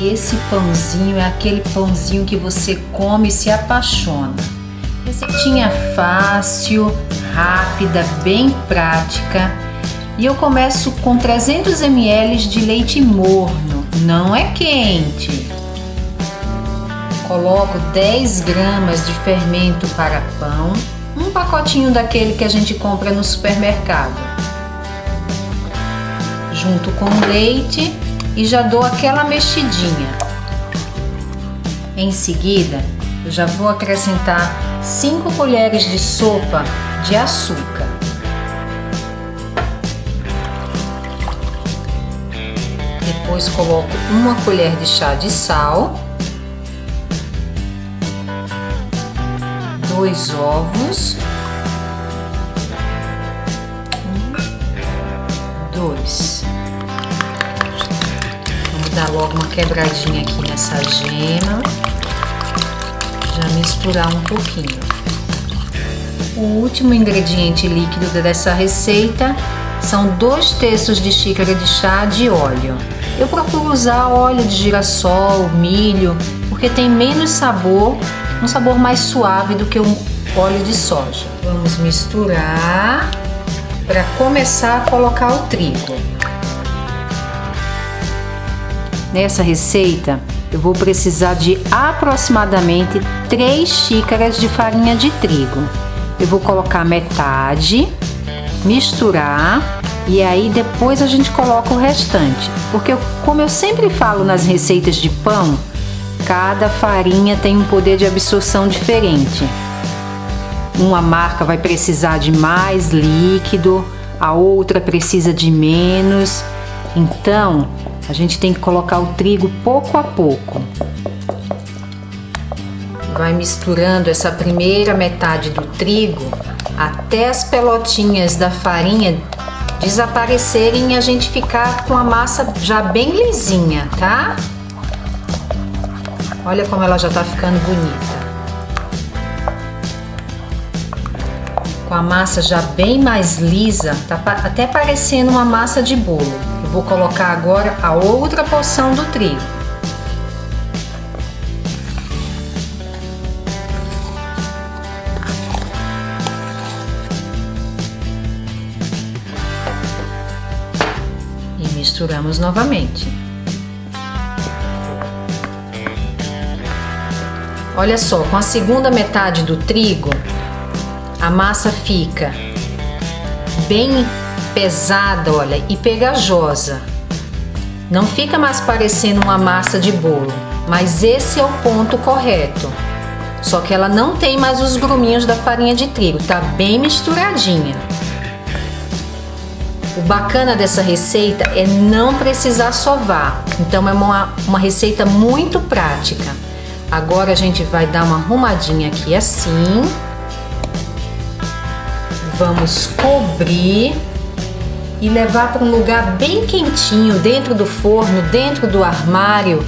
esse pãozinho é aquele pãozinho que você come e se apaixona. Receitinha fácil, rápida, bem prática. E eu começo com 300 ml de leite morno, não é quente. Coloco 10 gramas de fermento para pão, um pacotinho daquele que a gente compra no supermercado. Junto com o leite e já dou aquela mexidinha. Em seguida, eu já vou acrescentar 5 colheres de sopa de açúcar. Depois coloco 1 colher de chá de sal, 2 ovos, 2. Vamos dar logo uma quebradinha aqui nessa gema, já misturar um pouquinho. O último ingrediente líquido dessa receita são 2/3 de xícara de chá de óleo. Eu procuro usar óleo de girassol, milho, porque tem menos sabor, um sabor mais suave do que o óleo de soja. Vamos misturar para começar a colocar o trigo. Nessa receita, eu vou precisar de aproximadamente 3 xícaras de farinha de trigo. Eu vou colocar metade, misturar e aí depois a gente coloca o restante. Porque como eu sempre falo nas receitas de pão, cada farinha tem um poder de absorção diferente. Uma marca vai precisar de mais líquido, a outra precisa de menos. Então, a gente tem que colocar o trigo pouco a pouco. Vai misturando essa primeira metade do trigo até as pelotinhas da farinha desaparecerem e a gente ficar com a massa já bem lisinha, tá? Olha como ela já tá ficando bonita. Com a massa já bem mais lisa, tá até parecendo uma massa de bolo. Eu vou colocar agora a outra porção do trigo. E misturamos novamente. Olha só, com a segunda metade do trigo, a massa fica bem pesada, olha, e pegajosa. Não fica mais parecendo uma massa de bolo, mas esse é o ponto correto. Só que ela não tem mais os gruminhos da farinha de trigo, tá bem misturadinha. O bacana dessa receita é não precisar sovar, então é uma receita muito prática. Agora a gente vai dar uma arrumadinha aqui assim. Vamos cobrir e levar para um lugar bem quentinho, dentro do forno, dentro do armário,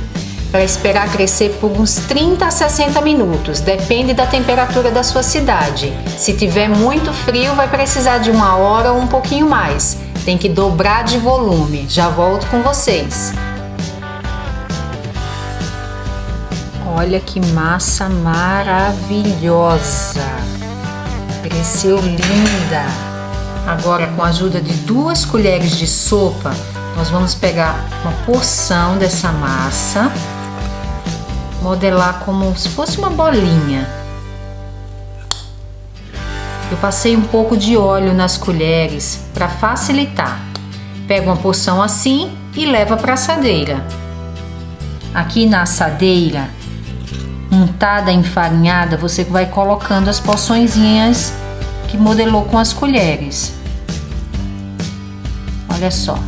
para esperar crescer por uns 30 a 60 minutos, depende da temperatura da sua cidade. Se tiver muito frio, vai precisar de 1 hora ou um pouquinho mais. Tem que dobrar de volume. Já volto com vocês. Olha que massa maravilhosa! Cresceu linda! Agora, com a ajuda de 2 colheres de sopa, nós vamos pegar uma porção dessa massa, modelar como se fosse uma bolinha. Eu passei um pouco de óleo nas colheres para facilitar. Pega uma porção assim e leva para a assadeira. Aqui na assadeira, untada, enfarinhada, você vai colocando as porçõezinhas que modelou com as colheres. Olha só.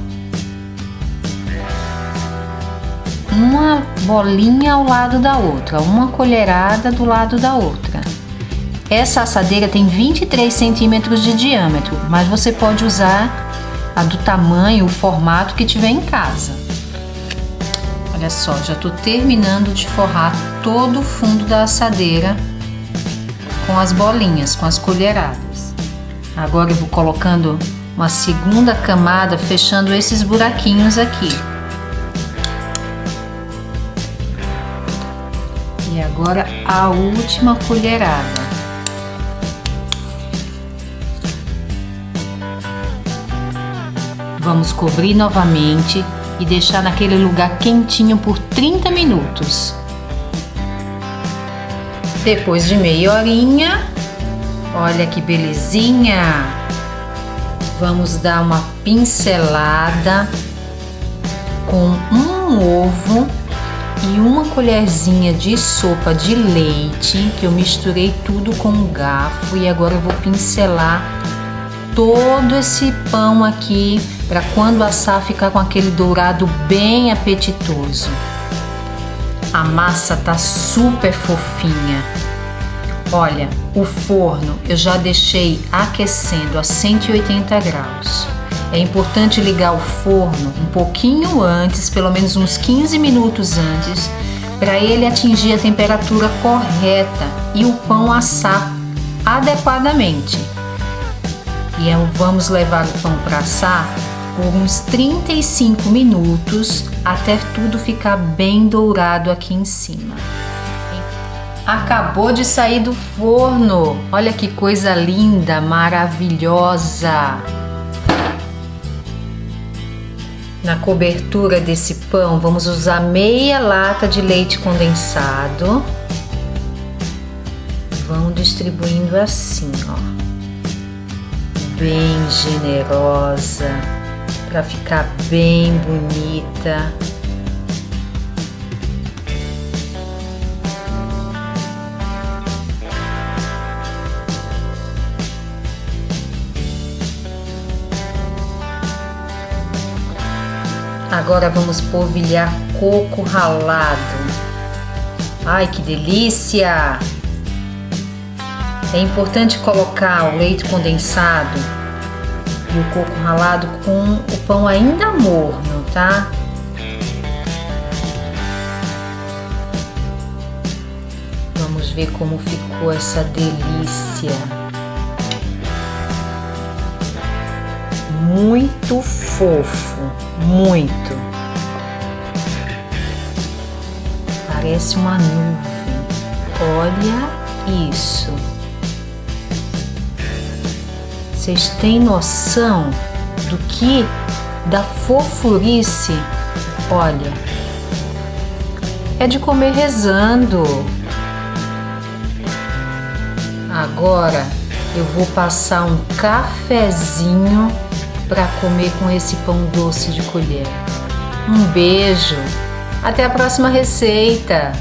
Uma bolinha ao lado da outra, uma colherada do lado da outra. Essa assadeira tem 23 centímetros de diâmetro, mas você pode usar a do tamanho, o formato que tiver em casa. Olha só, já estou terminando de forrar todo o fundo da assadeira com as bolinhas, com as colheradas. Agora eu vou colocando uma segunda camada, fechando esses buraquinhos aqui. E agora a última colherada. Vamos cobrir novamente e deixar naquele lugar quentinho por 30 minutos. Depois de meia horinha, olha que belezinha! Vamos dar uma pincelada com um ovo e uma colherzinha de sopa de leite, que eu misturei tudo com um garfo, e agora eu vou pincelar todo esse pão aqui para quando assar ficar com aquele dourado bem apetitoso. A massa tá super fofinha. Olha, o forno eu já deixei aquecendo a 180 graus. É importante ligar o forno um pouquinho antes, pelo menos uns 15 minutos antes, para ele atingir a temperatura correta e o pão assar adequadamente. E vamos levar o pão para assar por uns 35 minutos até tudo ficar bem dourado aqui em cima. Acabou de sair do forno. Olha que coisa linda, maravilhosa. Na cobertura desse pão, vamos usar meia lata de leite condensado. Vamos distribuindo assim, ó. Bem generosa, para ficar bem bonita. Agora vamos polvilhar coco ralado. Ai, que delícia! É importante colocar o leite condensado e o coco ralado com o pão ainda morno, tá? Vamos ver como ficou essa delícia. Muito fofo, muito. Parece uma nuvem. Olha isso. Vocês têm noção da fofurice? Olha, é de comer rezando. Agora eu vou passar um cafezinho para comer com esse pão doce de colher. Um beijo, até a próxima receita!